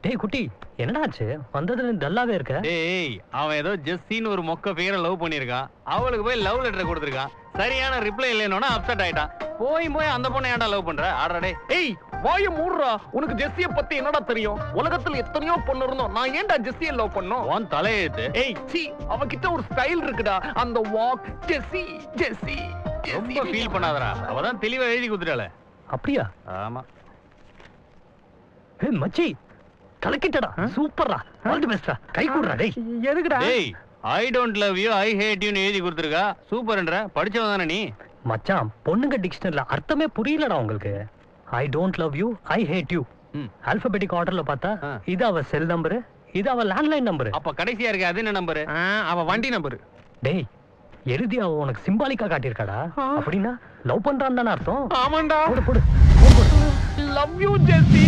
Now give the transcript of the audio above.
டேய் குட்டி என்னடா ஆச்சு? வந்ததுல டல்லாவே இருக்க. டேய் அவன் ஏதோ ஜெஸ்ஸின்னு ஒரு மொக்க பேரை லவ் பண்ணிருக்கான். அவளுக்கு போய் லவ் லெட்டர் கொடுத்துருக்கான். சரியான ரிப்ளை இல்லைன்னு அப்செட் ஆயிட்டான். போய் அந்த பொண்ணை ஏன்டா லவ் பண்ற? ஆடுறா ஏய் வாய மூடுறா. உனக்கு ஜெஸ்ஸிய பத்தி என்னடா தெரியும்? உலகத்துல எத்தனையோ பொண்ணு இருந்தோம். நான் ஏன்டா ஜெஸ்ஸிய லவ் பண்ணோம்? உன் தலையெழுத்து. ஏய் சீ, அவகிட்ட ஒரு ஸ்டைல் இருக்குடா. அந்த வாக் ஜெஸ்ஸி ஜெஸ்ஸி. ரொம்ப ஃபீல் பண்ணாதடா. அவதான் தெளிவா எழுதி கொடுத்துட்டாளே. அப்படியா? ஆமா. ஏய் மச்சி கலக்கிட்டடா. சூப்பர்டா. ஆல் தி பெஸ்ட்டா. கை கூடுடா டேய். எதுக்குடா? டேய் I don't love you I hate you எழுதி கொடுத்துருக்கா. சூப்பர்ன்ற. படிச்சவன் தானே நீ? மச்சான் பொண்ணுங்க டிக்ஷனரியில அர்த்தமே புரியலடா உங்களுக்கு. I don't love you I hate you. Alphabetic ஆர்டர்ல பார்த்தா இது அவ செல் நம்பர், இது அவ லேண்ட்லைன் நம்பர். அப்ப கடைசியா இருக்கு அது என்ன நம்பர்? அவ வண்டி நம்பர். டேய் எழுதி அவ உனக்கு சிம்பாலிக்கா காட்டியிருக்காடா. அப்படின்னா லவ் பண்றான்னு தானே அர்த்தம். ஆமாண்டா. போடு போடு. Love you Jessie.